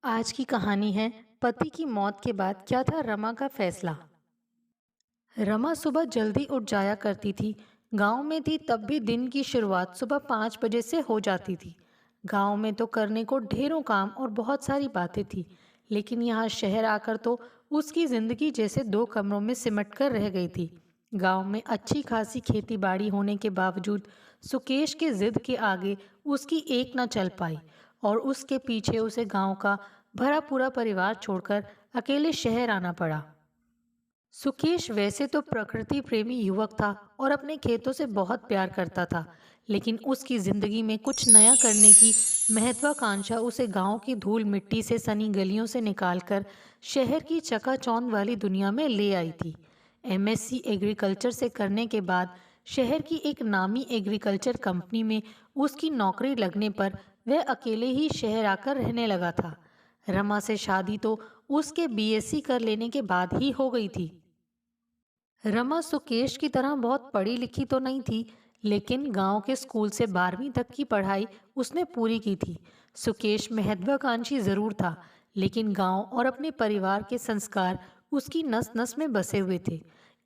आज की कहानी है पति की मौत के बाद क्या था रमा का फैसला। रमा सुबह जल्दी उठ जाया करती थी। गांव में थी तब भी दिन की शुरुआत सुबह 5 बजे से हो जाती थी। गांव में तो करने को ढेरों काम और बहुत सारी बातें थी, लेकिन यहाँ शहर आकर तो उसकी जिंदगी जैसे दो कमरों में सिमट कर रह गई थी। गांव में अच्छी खासी खेती बाड़ी होने के बावजूद सुकेश के जिद के आगे उसकी एक न चल पाई, और उसके पीछे उसे गांव का भरा पूरा परिवार छोड़कर अकेले शहर आना पड़ा। सुकेश वैसे तो प्रकृति प्रेमी युवक था और अपने खेतों से बहुत प्यार करता था, लेकिन उसकी जिंदगी में कुछ नया करने की महत्वाकांक्षा उसे गांव की धूल मिट्टी से सनी गलियों से निकालकर शहर की चकाचौंध वाली दुनिया में ले आई थी। एमएससी एग्रीकल्चर से करने के बाद शहर की एक नामी एग्रीकल्चर कंपनी में उसकी नौकरी लगने पर वह अकेले ही शहर आकर रहने लगा था। रमा से शादी तो उसके बीएससी कर लेने के बाद ही हो गई थी। रमा सुकेश की तरह बहुत पढ़ी लिखी तो नहीं थी, लेकिन गांव के स्कूल से 12वीं तक की पढ़ाई उसने पूरी की थी। सुकेश महत्वाकांक्षी जरूर था, लेकिन गांव और अपने परिवार के संस्कार उसकी नस नस में बसे हुए थे।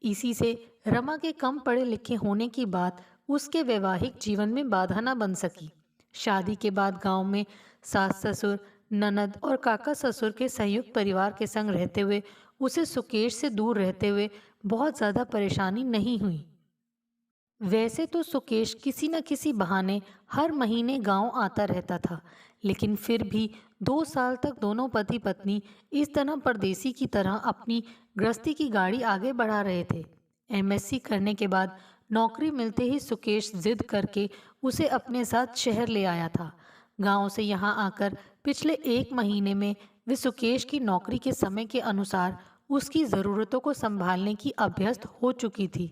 इसी से रमा के कम पढ़े लिखे होने की बात उसके वैवाहिक जीवन में बाधा न बन सकी। शादी के बाद गांव में सास ससुर, ननद और काका ससुर के संयुक्त परिवार के संग रहते हुए उसे सुकेश से दूर रहते हुए बहुत ज़्यादा परेशानी नहीं हुई। वैसे तो सुकेश किसी न किसी बहाने हर महीने गांव आता रहता था, लेकिन फिर भी 2 साल तक दोनों पति पत्नी इस तरह परदेसी की तरह अपनी गृहस्थी की गाड़ी आगे बढ़ा रहे थे। एमएससी करने के बाद नौकरी मिलते ही सुकेश जिद करके उसे अपने साथ शहर ले आया था। गांव से यहाँ आकर पिछले 1 महीने में वे सुकेश की नौकरी के समय के अनुसार उसकी ज़रूरतों को संभालने की अभ्यस्त हो चुकी थी।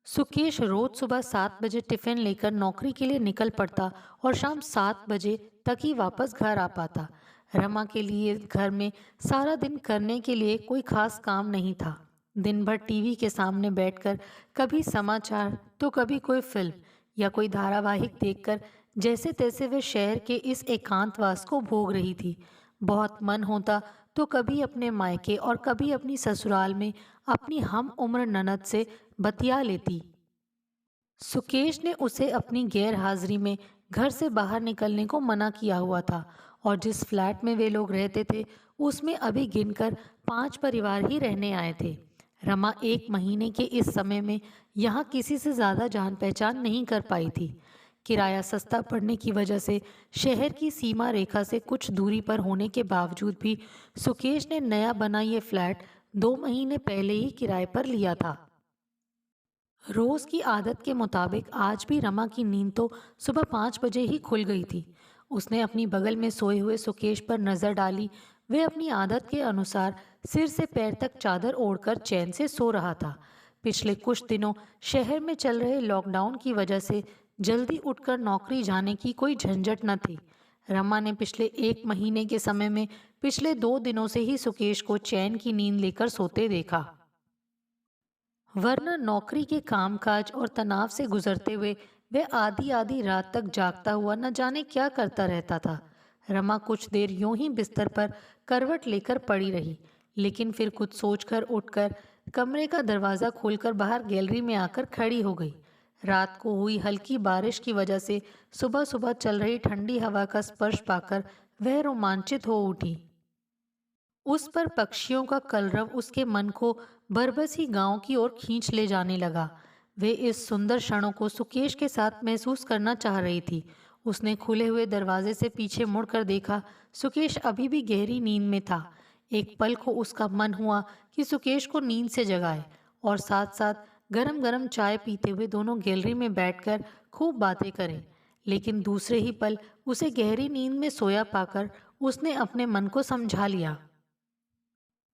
सुकेश रोज सुबह 7 बजे टिफिन लेकर नौकरी के लिए निकल पड़ता और शाम 7 बजे तक ही वापस घर आ पाता। रमा के लिए घर में सारा दिन करने के लिए कोई खास काम नहीं था। दिन भर टीवी के सामने बैठकर कभी समाचार तो कभी कोई फिल्म या कोई धारावाहिक देखकर जैसे तैसे वे शहर के इस एकांतवास को भोग रही थी। बहुत मन होता तो कभी अपने मायके और कभी अपनी ससुराल में अपनी हम उम्र ननद से बतिया लेती। सुकेश ने उसे अपनी गैर हाजिरी में घर से बाहर निकलने को मना किया हुआ था, और जिस फ्लैट में वे लोग रहते थे उसमें अभी गिनकर 5 परिवार ही रहने आए थे। रमा 1 महीने के इस समय में यहाँ किसी से ज़्यादा जान पहचान नहीं कर पाई थी। किराया सस्ता पड़ने की वजह से शहर की सीमा रेखा से कुछ दूरी पर होने के बावजूद भी सुकेश ने नया बना ये फ्लैट 2 महीने पहले ही किराए पर लिया था। रोज की आदत के मुताबिक आज भी रमा की नींद तो सुबह 5 बजे ही खुल गई थी। उसने अपनी बगल में सोए हुए सुकेश पर नजर डाली। वह अपनी आदत के अनुसार सिर से पैर तक चादर ओढ़कर चैन से सो रहा था। पिछले कुछ दिनों शहर में चल रहे लॉकडाउन की वजह से जल्दी उठकर नौकरी जाने की कोई झंझट न थी। रमा ने पिछले 1 महीने के समय में पिछले 2 दिनों से ही सुकेश को चैन की नींद लेकर सोते देखा। वरना नौकरी के कामकाज और तनाव से गुजरते हुए वह आधी आधी रात तक जागता हुआ न जाने क्या करता रहता था। रमा कुछ देर यूं ही बिस्तर पर करवट लेकर पड़ी रही, लेकिन फिर कुछ सोचकर उठकर कमरे का दरवाज़ा खोलकर बाहर गैलरी में आकर खड़ी हो गई। रात को हुई हल्की बारिश की वजह से सुबह सुबह चल रही ठंडी हवा का स्पर्श पाकर वह रोमांचित हो उठी। उस पर पक्षियों का कलरव उसके मन को बरबस ही गांव की ओर खींच ले जाने लगा। वे इस सुंदर क्षणों को सुकेश के साथ महसूस करना चाह रही थी। उसने खुले हुए दरवाजे से पीछे मुड़कर देखा। सुकेश अभी भी गहरी नींद में था। एक पल को उसका मन हुआ कि सुकेश को नींद से जगाए और साथ साथ गरम गरम चाय पीते हुए दोनों गैलरी में बैठकर खूब बातें करें, लेकिन दूसरे ही पल उसे गहरी नींद में सोया पाकर उसने अपने मन को समझा लिया।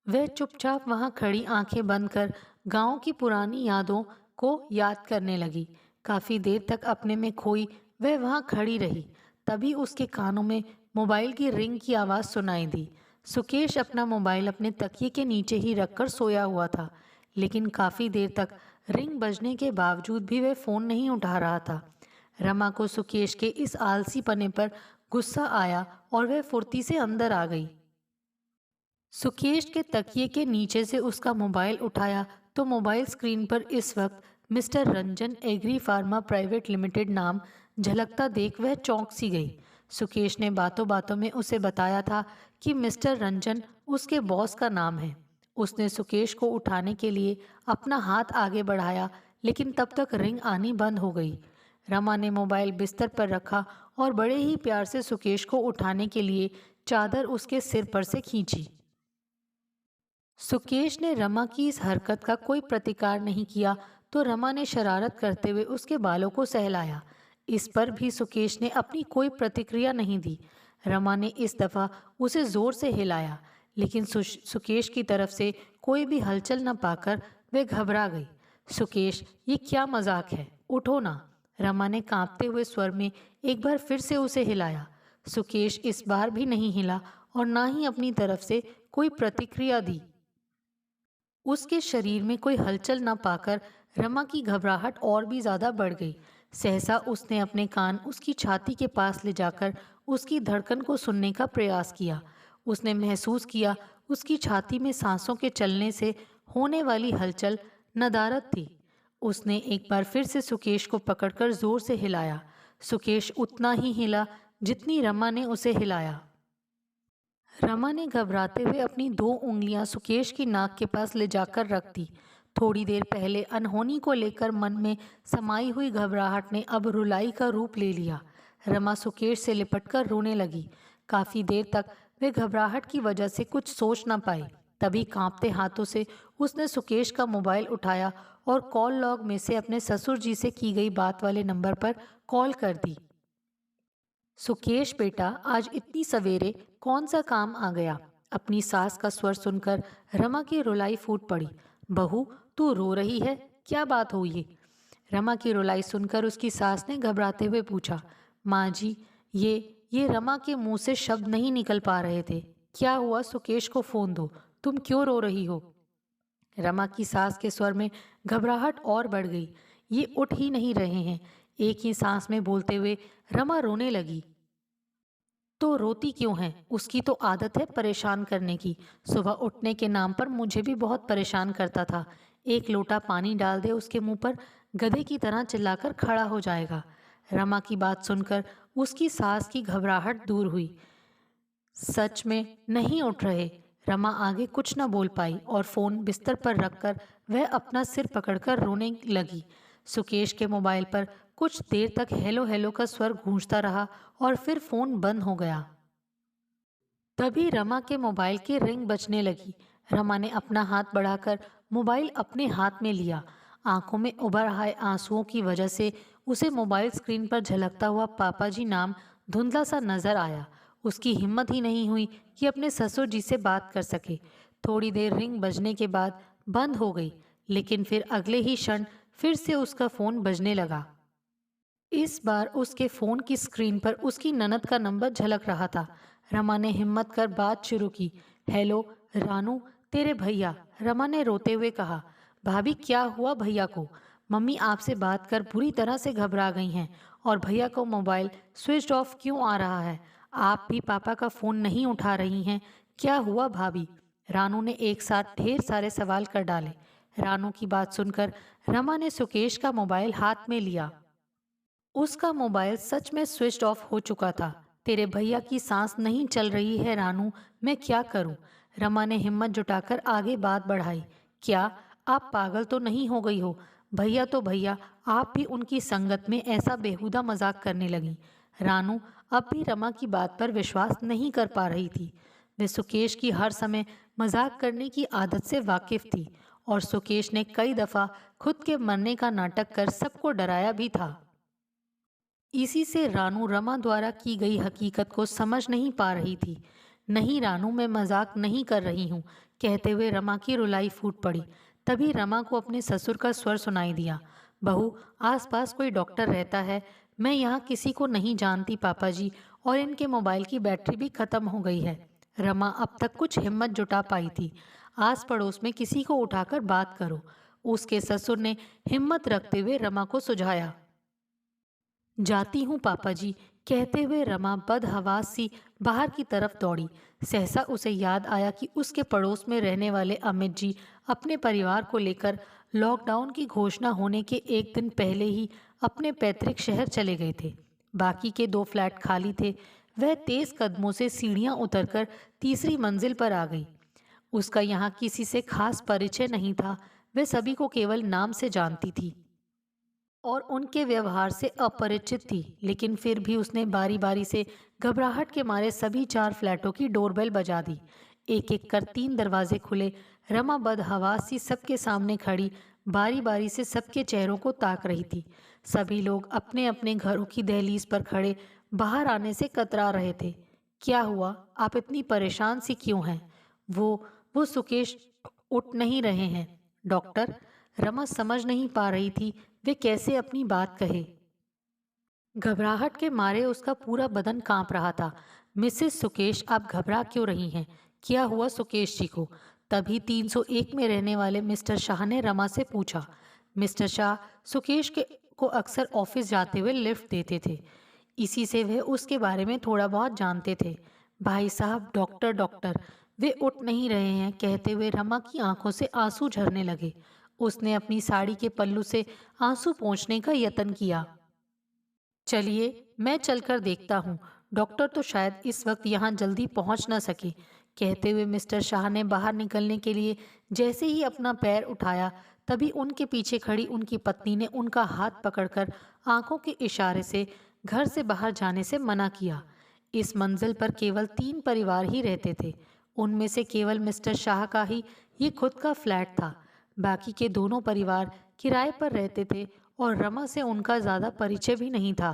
वह चुपचाप वहां खड़ी आंखें बंद कर गांव की पुरानी यादों को याद करने लगी। काफी देर तक अपने में खोई वह वहां खड़ी रही। तभी उसके कानों में मोबाइल की रिंग की आवाज सुनाई दी। सुकेश अपना मोबाइल अपने तकिए के नीचे ही रखकर सोया हुआ था, लेकिन काफी देर तक रिंग बजने के बावजूद भी वह फोन नहीं उठा रहा था। रमा को सुकेश के इस आलसी पने पर गुस्सा आया और वह फुर्ती से अंदर आ गई। सुकेश के तकिए के नीचे से उसका मोबाइल उठाया तो मोबाइल स्क्रीन पर इस वक्त mister Ranjan agri pharma private limited नाम झलकता देख वह चौंक सी गई। सुकेश ने बातों बातों में उसे बताया था कि मिस्टर रंजन उसके बॉस का नाम है। उसने सुकेश को उठाने के लिए अपना हाथ आगे बढ़ाया, लेकिन तब तक रिंग आनी बंद हो गई। रमा ने मोबाइल बिस्तर पर रखा और बड़े ही प्यार से सुकेश को उठाने के लिए चादर उसके सिर पर से खींची। सुकेश ने रमा की इस हरकत का कोई प्रतिकार नहीं किया तो रमा ने शरारत करते हुए उसके बालों को सहलाया। इस पर भी सुकेश ने अपनी कोई प्रतिक्रिया नहीं दी। रमा ने इस दफा उसे जोर से हिलाया, लेकिन सुकेश की तरफ से कोई भी हलचल न पाकर वह घबरा गई। सुकेश, ये क्या मजाक है, उठो ना। रमा ने कांपते हुए स्वर में एक बार फिर से उसे हिलाया। सुकेश इस बार भी नहीं हिला और ना ही अपनी तरफ से कोई प्रतिक्रिया दी। उसके शरीर में कोई हलचल न पाकर रमा की घबराहट और भी ज्यादा बढ़ गई। सहसा उसने अपने कान उसकी छाती के पास ले जाकर उसकी धड़कन को सुनने का प्रयास किया। उसने महसूस किया उसकी छाती में सांसों के चलने से होने वाली हलचल नदारद थी। उसने एक बार फिर से सुकेश को पकड़कर जोर से हिलाया। सुकेश उतना ही हिला जितनी रमा ने उसे हिलाया। रमा ने घबराते हुए अपनी 2 उंगलियां सुकेश की नाक के पास ले जाकर रख दी। थोड़ी देर पहले अनहोनी को लेकर मन में समाई हुई घबराहट ने अब रुलाई का रूप ले लिया। रमा सुकेश से लिपटकर रोने लगी। काफी देर तक वे घबराहट की वजह से कुछ सोच न पाई। तभी कांपते हाथों से उसने सुकेश का मोबाइल उठाया और कॉल लॉग में से अपने ससुर जी से की गई बात वाले नंबर पर कॉल कर दी। सुकेश बेटा, आज इतनी सवेरे कौन सा काम आ गया? अपनी सास का स्वर सुनकर रमा की रुलाई फूट पड़ी। बहू, तू रो रही है, क्या बात हुई है? रमा की रुलाई सुनकर उसकी सास ने घबराते हुए पूछा। माँ जी, ये रमा के मुंह से शब्द नहीं निकल पा रहे थे। क्या हुआ? सुकेश को फोन दो। तुम क्यों रो रही हो? रमा की सास के स्वर में घबराहट और बढ़ गई। ये उठ ही नहीं रहे हैं। एक ही सांस में बोलते हुए रमा रोने लगी। तो रोती क्यों है? उसकी तो आदत है परेशान करने की। सुबह उठने के नाम पर मुझे भी बहुत परेशान करता था। एक लोटा पानी डाल दे उसके मुंह पर, गधे की तरह चिल्लाकर खड़ा हो जाएगा। रमा की बात सुनकर उसकी सास की घबराहट दूर हुई। सच में नहीं उठ रहे? रमा आगे कुछ न बोल पाई और फोन बिस्तर पर रखकर वह अपना सिर पकड़कर रोने लगी। सुकेश के मोबाइल पर कुछ देर तक हेलो हेलो का स्वर गूंजता रहा और फिर फोन बंद हो गया। तभी रमा के मोबाइल की रिंग बजने लगी। रमा ने अपना हाथ बढ़ाकर मोबाइल अपने हाथ में लिया। आंखों में उभर आए आंसुओं की वजह से उसे मोबाइल स्क्रीन पर झलकता हुआ पापा जी नाम धुंधला सा नजर आया। उसकी हिम्मत ही नहीं हुई कि अपने ससुर जी से बात कर सके। थोड़ी देर रिंग बजने के बाद बंद हो गई, लेकिन फिर अगले ही क्षण फिर से उसका फोन बजने लगा। इस बार उसके फोन की स्क्रीन पर उसकी ननद का नंबर झलक रहा था। रमा ने हिम्मत कर बात शुरू की। हेलो रानू, तेरे भैया। रमा ने रोते हुए कहा। भाभी, क्या हुआ भैया को? मम्मी आपसे बात कर बुरी तरह से घबरा गई हैं और भैया को मोबाइल स्विच ऑफ क्यों आ रहा है? आप भी पापा का फोन नहीं उठा रही हैं, क्या हुआ भाभी? रानू ने एक साथ ढेर सारे सवाल कर डाले। रानू की बात सुनकर रमा ने सुकेश का मोबाइल हाथ में लिया। उसका मोबाइल सच में स्विच ऑफ हो चुका था। तेरे भैया की सांस नहीं चल रही है रानू, मैं क्या करूं? रमा ने हिम्मत जुटाकर आगे बात बढ़ाई। क्या आप पागल तो नहीं हो गई हो? भैया तो भैया, आप भी उनकी संगत में ऐसा बेहुदा मजाक करने लगी। रानू अब भी रमा की बात पर विश्वास नहीं कर पा रही थी। वे सुकेश की हर समय मजाक करने की आदत से वाकिफ थी और सुकेश ने कई दफा खुद के मरने का नाटक कर सबको डराया भी था। इसी से रानू रमा द्वारा की गई हकीकत को समझ नहीं पा रही थी। नहीं रानू, मैं मजाक नहीं कर रही हूँ, कहते हुए रमा की रुलाई फूट पड़ी। तभी रमा को अपने ससुर का स्वर सुनाई दिया। बहू, आसपास कोई डॉक्टर रहता है? मैं यहाँ किसी को नहीं जानती पापा जी, और इनके मोबाइल की बैटरी भी खत्म हो गई है। रमा अब तक कुछ हिम्मत जुटा पाई थी। आस पड़ोस में किसी को उठाकर बात करो, उसके ससुर ने हिम्मत रखते हुए रमा को सुझाया। जाती हूँ पापा जी, कहते हुए रमा बदहवास सी बाहर की तरफ दौड़ी। सहसा उसे याद आया कि उसके पड़ोस में रहने वाले अमित जी अपने परिवार को लेकर लॉकडाउन की घोषणा होने के एक दिन पहले ही अपने पैतृक शहर चले गए थे। बाकी के दो फ्लैट खाली थे। वह तेज कदमों से सीढ़ियां उतरकर तीसरी मंजिल पर आ गई। उसका यहाँ किसी से खास परिचय नहीं था। वह सभी को केवल नाम से जानती थी और उनके व्यवहार से अपरिचित थी, लेकिन फिर भी उसने बारी बारी से घबराहट के मारे सभी चार फ्लैटों की डोरबेल बजा दी। एक एक कर तीन दरवाजे खुले। रमा बदहवास सी सबके सामने खड़ी बारी बारी से सबके चेहरों को ताक रही थी। सभी लोग अपने अपने घरों की दहलीज पर खड़े बाहर आने से कतरा रहे थे। क्या हुआ? आप इतनी परेशान सी क्यों हैं? वो सुकेश उठ नहीं रहे हैं। डॉक्टर? रमा समझ नहीं पा रही थी वे कैसे अपनी बात कहे। घबराहट के मारे उसका पूरा बदन कांप रहा था। मिसेस सुकेश, आप घबरा क्यों रही हैं? क्या हुआ सुकेश जी को? तभी 301 में रहने वाले मिस्टर शाह ने रमा से पूछा। मिस्टर शाह सुकेश के को अक्सर ऑफिस जाते हुए लिफ्ट देते थे। इसी से वह उसके बारे में थोड़ा बहुत जानते थे। भाई साहब, डॉक्टर डॉक्टर, वे उठ नहीं रहे हैं। कहते हुए रमा की आंखों से आंसू झरने लगे। उसने अपनी साड़ी के पल्लू से आंसू पोंछने का यत्न किया। चलिए, मैं चलकर देखता हूँ। डॉक्टर तो शायद इस वक्त यहाँ जल्दी पहुँच न सके। कहते हुए मिस्टर शाह ने बाहर निकलने के लिए जैसे ही अपना पैर उठाया, तभी उनके पीछे खड़ी उनकी पत्नी ने उनका हाथ पकड़कर आंखों के इशारे से घर से बाहर जाने से मना किया। इस मंजिल पर केवल 3 परिवार ही रहते थे। उनमें से केवल मिस्टर शाह का ही ये खुद का फ्लैट था। बाकी के दोनों परिवार किराए पर रहते थे और रमा से उनका ज्यादा परिचय भी नहीं था।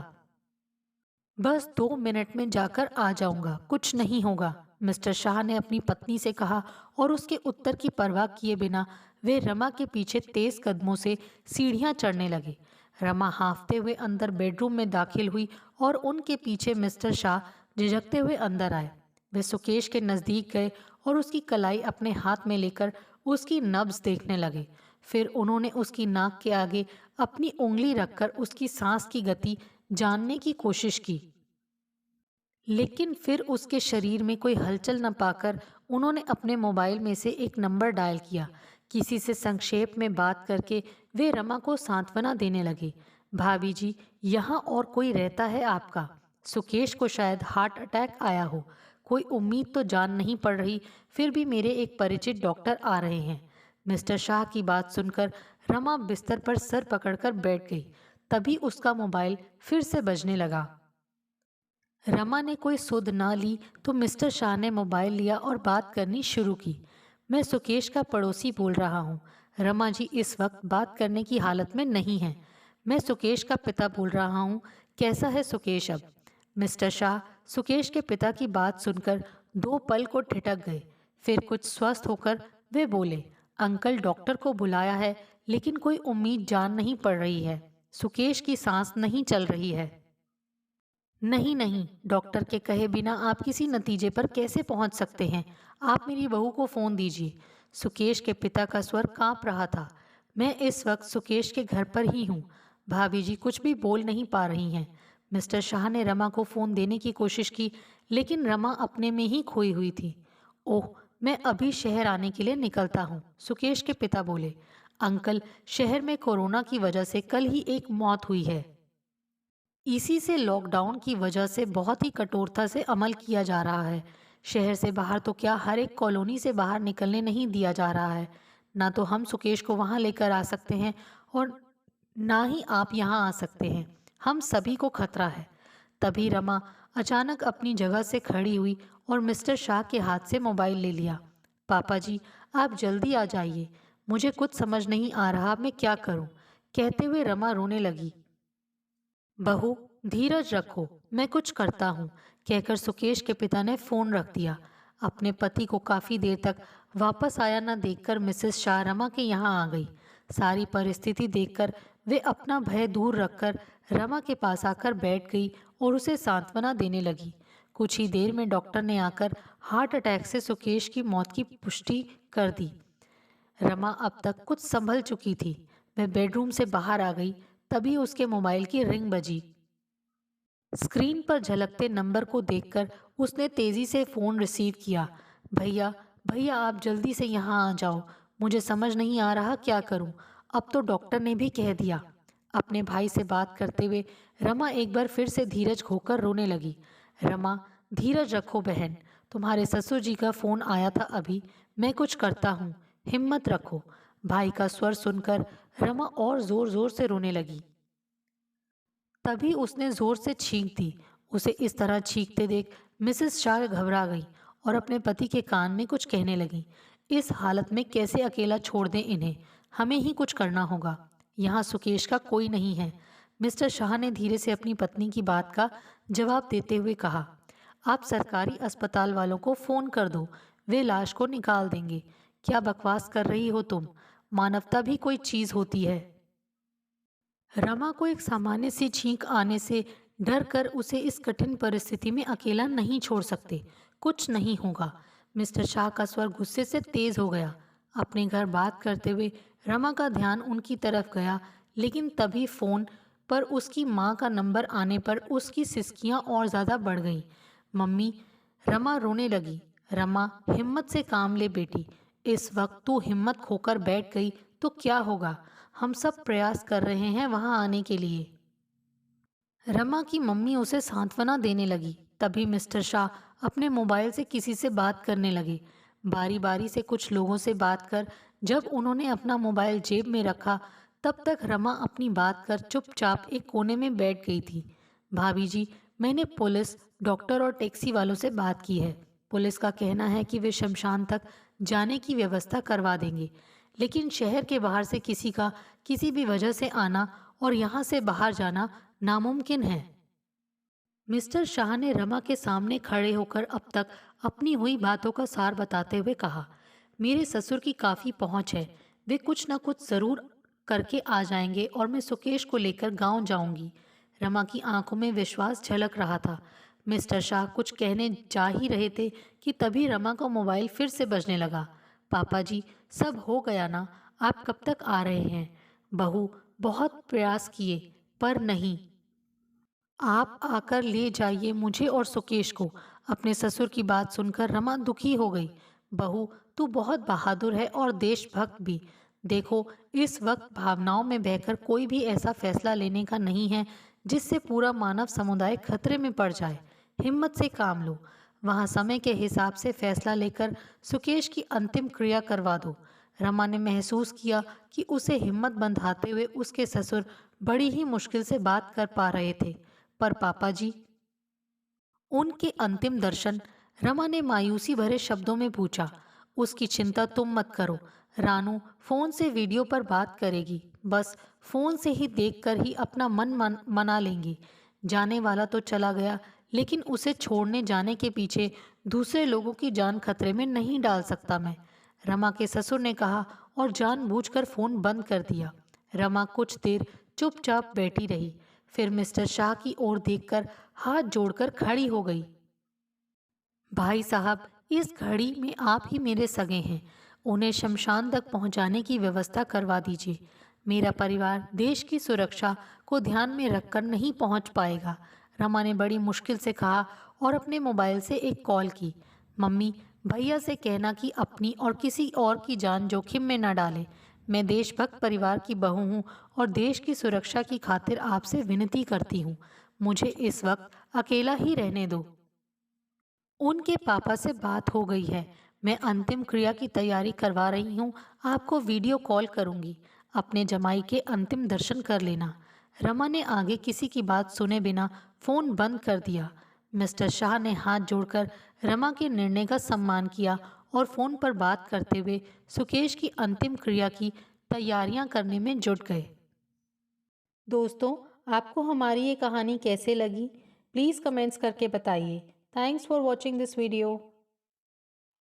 बस 2 मिनट में जाकर आ जाऊंगा, कुछ नहीं होगा, मिस्टर शाह ने अपनी पत्नी से कहा और उसके उत्तर की परवाह किए बिना वे रमा के पीछे तेज कदमों से सीढ़ियां चढ़ने लगे। रमा हांफते हुए अंदर बेडरूम में दाखिल हुई और उनके पीछे मिस्टर शाह झिझकते हुए अंदर आए। वे सुकेश के नजदीक गए और उसकी कलाई अपने हाथ में लेकर उसकी नब्ज देखने लगे। फिर उन्होंने उसकी नाक के आगे अपनी उंगली रखकर उसकी सांस की गति जानने की कोशिश की, लेकिन फिर उसके शरीर में कोई हलचल न पाकर उन्होंने अपने मोबाइल में से एक नंबर डायल किया। किसी से संक्षेप में बात करके वे रमा को सांत्वना देने लगे। भाभी जी, यहाँ और कोई रहता है आपका? सुकेश को शायद हार्ट अटैक आया हो। कोई उम्मीद तो जान नहीं पड़ रही, फिर भी मेरे एक परिचित डॉक्टर आ रहे हैं। मिस्टर शाह की बात सुनकर रमा बिस्तर पर सर पकड़कर बैठ गई। तभी उसका मोबाइल फिर से बजने लगा। रमा ने कोई सुध ना ली तो मिस्टर शाह ने मोबाइल लिया और बात करनी शुरू की। मैं सुकेश का पड़ोसी बोल रहा हूँ। रमा जी इस वक्त बात करने की हालत में नहीं है। मैं सुकेश का पिता बोल रहा हूँ। कैसा है सुकेश अब? मिस्टर शाह सुकेश के पिता की बात सुनकर 2 पल को ठिठक गए। फिर कुछ स्वस्थ होकर वे बोले, अंकल, डॉक्टर को बुलाया है, लेकिन कोई उम्मीद जान नहीं पड़ रही है। सुकेश की सांस नहीं चल रही है। नहीं नहीं, डॉक्टर के कहे बिना आप किसी नतीजे पर कैसे पहुंच सकते हैं? आप मेरी बहू को फोन दीजिए। सुकेश के पिता का स्वर कांप रहा था। मैं इस वक्त सुकेश के घर पर ही हूँ। भाभी जी कुछ भी बोल नहीं पा रही हैं। मिस्टर शाह ने रमा को फोन देने की कोशिश की, लेकिन रमा अपने में ही खोई हुई थी। ओह, मैं अभी शहर आने के लिए निकलता हूँ, सुकेश के पिता बोले। अंकल, शहर में कोरोना की वजह से कल ही एक मौत हुई है। इसी से लॉकडाउन की वजह से बहुत ही कठोरता से अमल किया जा रहा है। शहर से बाहर तो क्या, हर एक कॉलोनी से बाहर निकलने नहीं दिया जा रहा है। ना तो हम सुकेश को वहाँ लेकर आ सकते हैं और ना ही आप यहाँ आ सकते हैं। हम सभी को खतरा है। तभी रमा अचानक अपनी जगह से खड़ी हुई और मिस्टर शाह के हाथ से मोबाइल ले लिया। पापा जी, आप जल्दी आ जाइए। मुझे कुछ समझ नहीं आ रहा मैं क्या करूं। कहते हुए रमा रोने लगी। बहू, धीरज रखो, मैं कुछ करता हूँ, कहकर सुकेश के पिता ने फोन रख दिया। अपने पति को काफी देर तक वापस आया न देखकर मिसेस शाह रमा के यहाँ आ गई। सारी परिस्थिति देखकर वे अपना भय दूर रखकर रमा के पास आकर बैठ गई और उसे सांत्वना देने लगी। कुछ ही देर में डॉक्टर ने आकर हार्ट अटैक से सुकेश की मौत की पुष्टि कर दी। रमा अब तक कुछ संभल चुकी थी। वह बेडरूम से बाहर आ गई। तभी उसके मोबाइल की रिंग बजी। स्क्रीन पर झलकते नंबर को देखकर उसने तेजी से फोन रिसीव किया। भैया, भैया आप जल्दी से यहाँ आ जाओ, मुझे समझ नहीं आ रहा क्या करूँ। अब तो डॉक्टर ने भी कह दिया। अपने भाई से बात करते हुए रमा एक बार फिर से धीरज खोकर रोने लगी। रमा, धीरज रखो बहन, तुम्हारे ससुर जी का फोन आया था अभी, मैं कुछ करता हूँ, हिम्मत रखो। भाई का स्वर सुनकर रमा और जोर जोर से रोने लगी। तभी उसने जोर से छींक दी। उसे इस तरह छींकते देख मिसेस शाह घबरा गई और अपने पति के कान में कुछ कहने लगी। इस हालत में कैसे अकेला छोड़ दें इन्हें, हमें ही कुछ करना होगा। यहाँ सुकेश का कोई नहीं है। मिस्टर शाह ने धीरे से अपनी पत्नी की बात का जवाब देते हुए कहा। आप सरकारी अस्पताल वालों को फोन कर दो, वे लाश को निकाल देंगे। क्या बकवास कर रही हो तुम, मानवता भी कोई चीज होती है। रमा को एक सामान्य सी छींक आने से डर कर उसे इस कठिन परिस्थिति में अकेला नहीं छोड़ सकते। कुछ नहीं होगा। मिस्टर शाह का स्वर गुस्से से तेज हो गया। अपने घर बात करते हुए रमा का ध्यान उनकी तरफ गया, लेकिन तभी फोन पर उसकी माँ का नंबर आने पर उसकी सिसकियाँ और ज़्यादा बढ़ गईं। मम्मी, रमा रोने लगी। रमा, हिम्मत से काम ले बेटी, इस वक्त तू हिम्मत खोकर बैठ गई तो क्या होगा। हम सब प्रयास कर रहे हैं वहां आने के लिए। रमा की मम्मी उसे सांत्वना देने लगी। तभी मिस्टर शाह अपने मोबाइल से किसी से बात करने लगे। बारी बारी से कुछ लोगों से बात कर जब उन्होंने अपना मोबाइल जेब में रखा, तब तक रमा अपनी बात कर चुपचाप एक कोने में बैठ गई थी। भाभी जी, मैंने पुलिस, डॉक्टर और टैक्सी वालों से बात की है। पुलिस का कहना है कि वे शमशान तक जाने की व्यवस्था करवा देंगे, लेकिन शहर के बाहर से किसी का किसी भी वजह से आना और यहाँ से बाहर जाना नामुमकिन है। मिस्टर शाह ने रमा के सामने खड़े होकर अब तक अपनी हुई बातों का सार बताते हुए कहा। मेरे ससुर की काफ़ी पहुंच है, वे कुछ ना कुछ ज़रूर करके आ जाएंगे और मैं सुकेश को लेकर गांव जाऊंगी। रमा की आंखों में विश्वास झलक रहा था। मिस्टर शाह कुछ कहने जा ही रहे थे कि तभी रमा का मोबाइल फिर से बजने लगा। पापा जी, सब हो गया ना, आप कब तक आ रहे हैं। बहू, बहुत प्रयास किए पर नहीं। आप आकर ले जाइए मुझे और सुकेश को। अपने ससुर की बात सुनकर रमा दुखी हो गई। बहू, तू बहुत बहादुर है और देशभक्त भी। देखो, इस वक्त भावनाओं में बहकर कोई भी ऐसा फैसला लेने का नहीं है जिससे पूरा मानव समुदाय खतरे में पड़ जाए। हिम्मत से काम लो। वहाँ समय के हिसाब से फैसला लेकर सुकेश की अंतिम क्रिया करवा दो। रमा ने महसूस किया कि उसे हिम्मत बंधाते हुए उसके ससुर बड़ी ही मुश्किल से बात कर पा रहे थे। पर पापा जी, उनके अंतिम दर्शन, रमा ने मायूसी भरे शब्दों में पूछा। उसकी चिंता तुम मत करो, रानू फोन से वीडियो पर बात करेगी। बस फोन से ही देखकर ही अपना मन मना लेंगी। जाने वाला तो चला गया, लेकिन उसे छोड़ने जाने के पीछे दूसरे लोगों की जान खतरे में नहीं डाल सकता मैं, रमा के ससुर ने कहा और जानबूझकर फोन बंद कर दिया। रमा कुछ देर चुपचाप बैठी रही, फिर मिस्टर शाह की ओर देखकर हाथ जोड़कर खड़ी हो गई। भाई साहब, इस घड़ी में आप ही मेरे सगे हैं, उन्हें शमशान तक पहुंचाने की व्यवस्था करवा दीजिए। मेरा परिवार देश की सुरक्षा को ध्यान में रखकर नहीं पहुंच पाएगा, रमा ने बड़ी मुश्किल से कहा और अपने मोबाइल से एक कॉल की। मम्मी, भैया से कहना कि अपनी और किसी और की जान जोखिम में न डालें। मैं देशभक्त परिवार की बहू हूँ और देश की सुरक्षा की खातिर आपसे विनती करती हूँ, मुझे इस वक्त अकेला ही रहने दो। उनके पापा से बात हो गई है, मैं अंतिम क्रिया की तैयारी करवा रही हूँ, आपको वीडियो कॉल करूँगी। अपने जमाई के अंतिम दर्शन कर लेना। रमा ने आगे किसी की बात सुने बिना फोन बंद कर दिया। मिस्टर शाह ने हाथ जोड़कर रमा के निर्णय का सम्मान किया और फोन पर बात करते हुए सुकेश की अंतिम क्रिया की तैयारियां करने में जुट गए। दोस्तों, आपको हमारी ये कहानी कैसे लगी? प्लीज़ कमेंट्स करके बताइए। Thanks for watching this video.